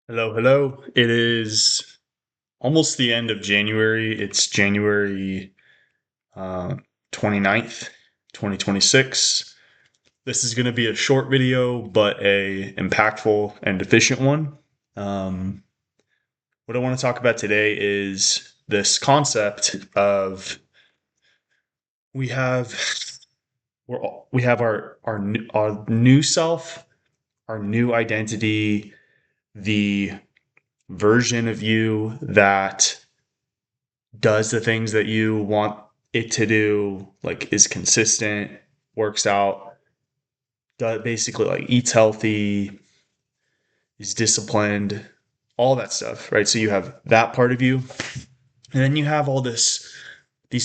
Hello, hello. It is almost the end of January. It's January uh, 29th, 2026. This is going to be a short video, but a impactful and efficient one. Um, what I want to talk about today is this concept of we have we have our new self, our new identity, the version of you that does the things that you want it to do, like is consistent, works out, basically like eats healthy, is disciplined, all that stuff, right? So you have that part of you. And then you have all these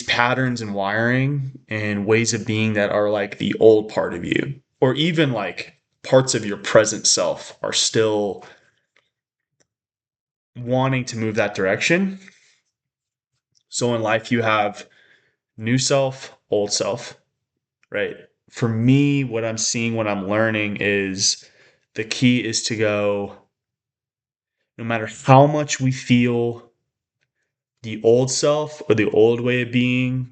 patterns and wiring and ways of being that are like the old part of you, or even like parts of your present self are still wanting to move that direction. So in life, you have new self, old self, right? For me, what I'm seeing, what I'm learning is the key is to go, no matter how much we feel the old self or the old way of being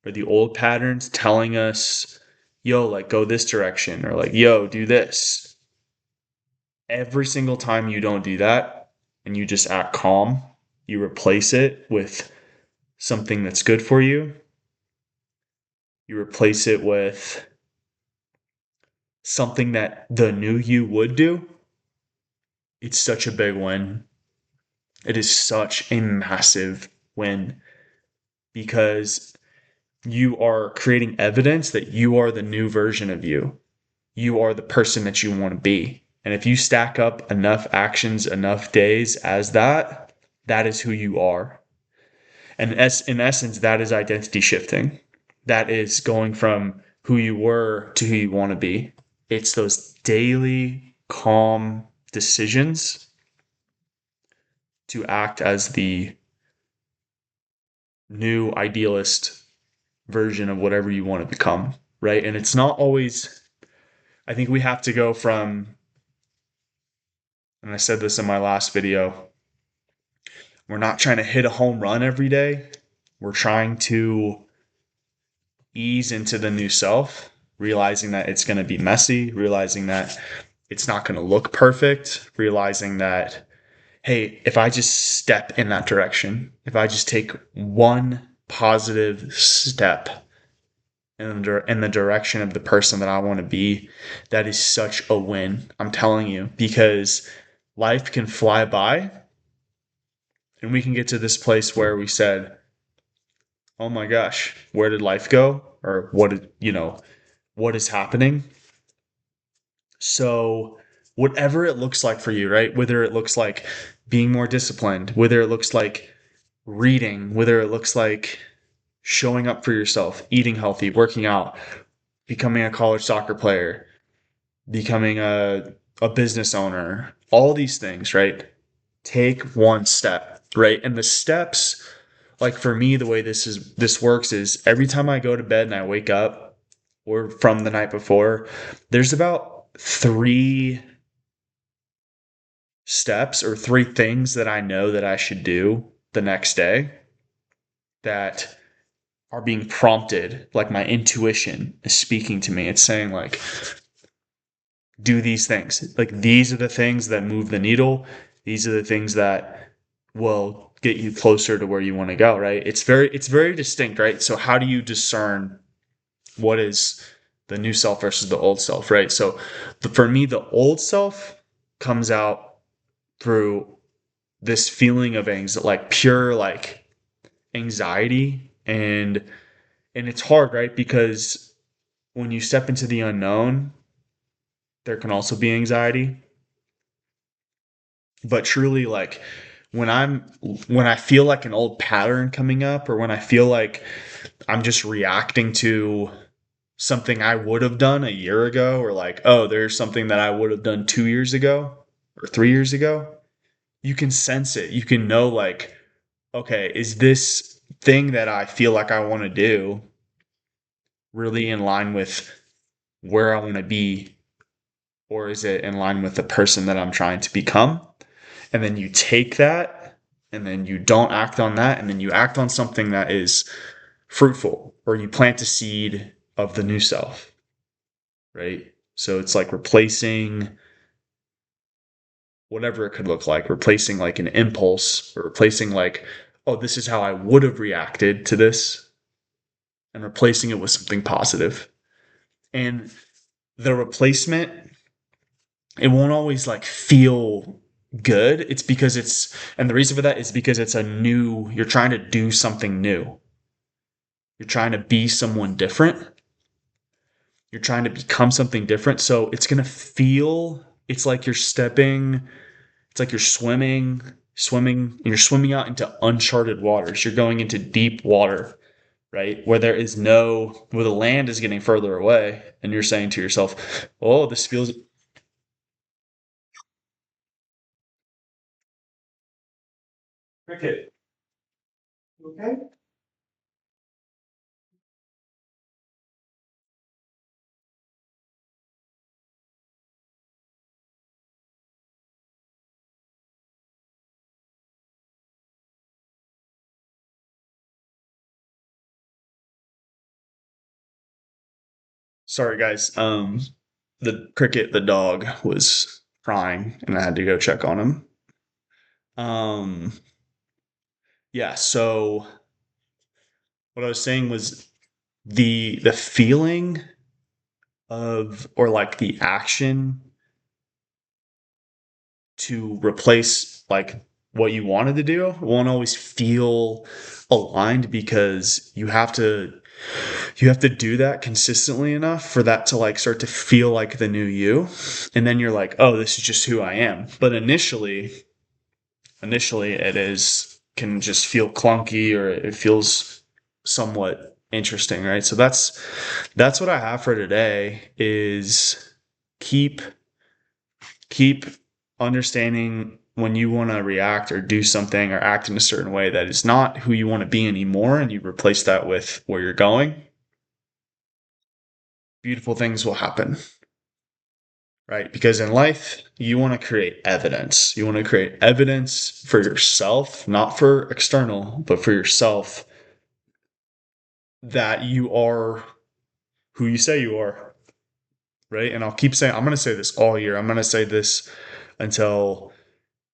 or the old patterns telling us, yo, like go this direction or like, yo, do this. Every single time you don't do that and you just act calm, you replace it with something that's good for you. You replace it with something that the new you would do. It's such a big win. It is such a massive win because you are creating evidence that you are the new version of you. You are the person that you want to be. And if you stack up enough actions, enough days as that, that is who you are. And in essence, that is identity shifting. That is going from who you were to who you want to be. It's those daily calm decisions to act as the new idealist version of whatever you want to become, right? And it's not always, I think we have to go from, and I said this in my last video, we're not trying to hit a home run every day. We're trying to ease into the new self, realizing that it's going to be messy, realizing that it's not going to look perfect, realizing that, hey, if I just step in that direction, if I just take one positive step in the direction of the person that I want to be, that is such a win. I'm telling you, because life can fly by and we can get to this place where we said, oh my gosh, where did life go? Or what is happening? So, whatever it looks like for you, right? Whether it looks like being more disciplined, whether it looks like reading, whether it looks like showing up for yourself, eating healthy, working out, becoming a college soccer player, becoming a business owner, all these things, right? Take one step, right? And the steps, like for me, the way this works is every time I go to bed and I wake up or from the night before, there's about three steps or three things that I know that I should do the next day that are being prompted, like my intuition is speaking to me. It's saying like, do these things. Like these are the things that move the needle. These are the things that will get you closer to where you want to go, right? It's very distinct, right? So how do you discern what is the new self versus the old self, right? So for me, the old self comes out through this feeling of anxiety, like pure like anxiety and it's hard, right? Because when you step into the unknown, there can also be anxiety. But truly like when I feel like an old pattern coming up or when I feel like I'm just reacting to something I would have done a year ago or like, oh, there's something that I would have done 2 years ago or 3 years ago, you can sense it. You can know like, okay, is this thing that I feel like I want to do really in line with where I want to be or is it in line with the person that I'm trying to become? and then you take that, and then you don't act on that, and then you act on something that is fruitful, or you plant a seed of the new self, right? So it's like replacing whatever it could look like, replacing like an impulse, or replacing like, oh, this is how I would have reacted to this, and replacing it with something positive. And the replacement, it won't always like feel good. It's because and the reason for that is because it's you're trying to do something new. You're trying to be someone different. You're trying to become something different. So it's going to feel, it's like you're it's like you're swimming, and you're swimming out into uncharted waters. You're going into deep water, right? Where where the land is getting further away. And you're saying to yourself, oh, this feels. Cricket. Okay. Sorry, guys. The cricket, the dog, was crying, and I had to go check on him. Um, yeah. So what I was saying was the feeling of, or like the action to replace like what you wanted to do won't always feel aligned, because you have to do that consistently enough for that to like start to feel like the new you. And then you're like, oh, this is just who I am. But initially it is can just feel clunky, or it feels somewhat interesting, right? So that's what I have for today, is keep keep understanding when you want to react or do something or act in a certain way that is not who you want to be anymore, and you replace that with where you're going. Beautiful things will happen, right? Because in life, you want to create evidence. You want to create evidence for yourself, not for external, but for yourself, that you are who you say you are, right? And I'll keep saying, I'm going to say this all year. I'm going to say this until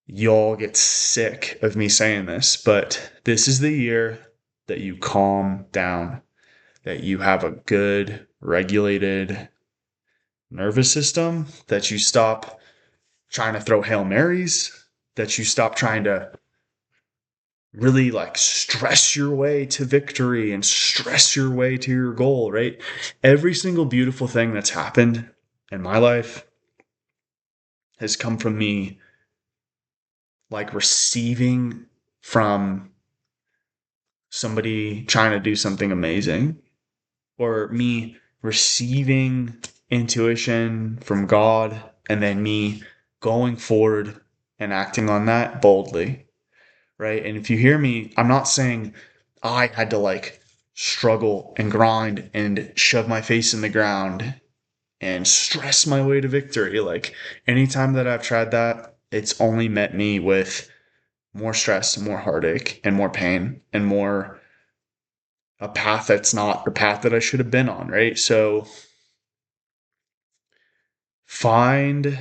y'all get sick of me saying this, but this is the year that you calm down, that you have a good, regulated nervous system, that you stop trying to throw Hail Marys, that you stop trying to really like stress your way to victory and stress your way to your goal, right? Every single beautiful thing that's happened in my life has come from me like receiving from somebody trying to do something amazing, or me receiving intuition from God, and then me going forward and acting on that boldly, right? And if you hear me, I'm not saying I had to like struggle and grind and shove my face in the ground and stress my way to victory. Like anytime that I've tried that, it's only met me with more stress, more heartache, and more pain, and more a path that's not the path that I should have been on, right? So find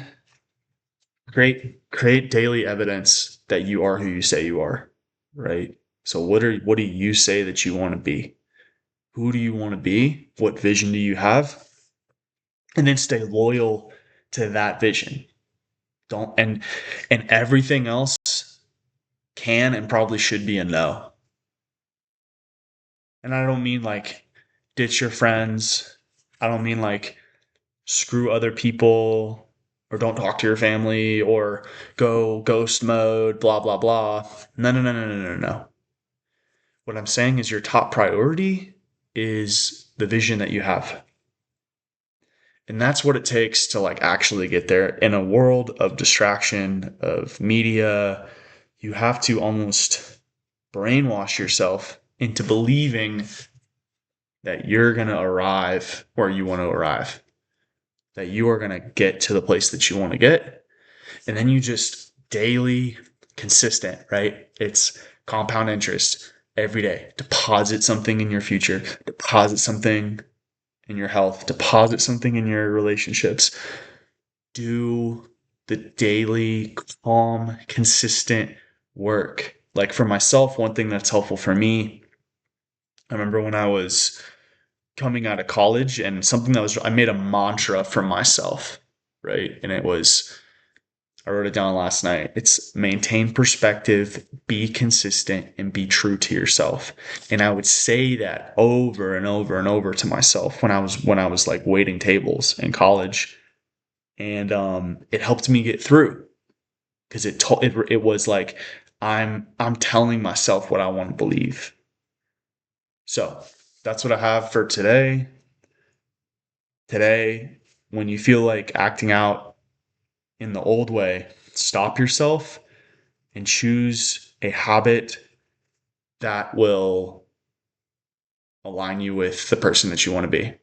create daily evidence that you are who you say you are, right? So what do you say that you want to be? Who do you want to be? What vision do you have? And then stay loyal to that vision. Don't and everything else can and probably should be a no. And I don't mean like ditch your friends. I don't mean like screw other people, or don't talk to your family, or go ghost mode, blah, blah, blah. No, no, no, no, no, no, no. What I'm saying is your top priority is the vision that you have. And that's what it takes to like actually get there. In a world of distraction, of media, you have to almost brainwash yourself into believing that you're going to arrive where you want to arrive, that you are going to get to the place that you want to get. And then you just daily, consistent, right? It's compound interest every day. Deposit something in your future, deposit something in your health, deposit something in your relationships. Do the daily, calm, consistent work. Like for myself, one thing that's helpful for me, I remember when I was coming out of college and something that was, I made a mantra for myself, right? And it was, I wrote it down last night. It's maintain perspective, be consistent, and be true to yourself. And I would say that over and over and over to myself when I was like waiting tables in college, and it helped me get through because it was like I'm telling myself what I want to believe. So that's what I have for today. Today, when you feel like acting out in the old way, stop yourself and choose a habit that will align you with the person that you want to be.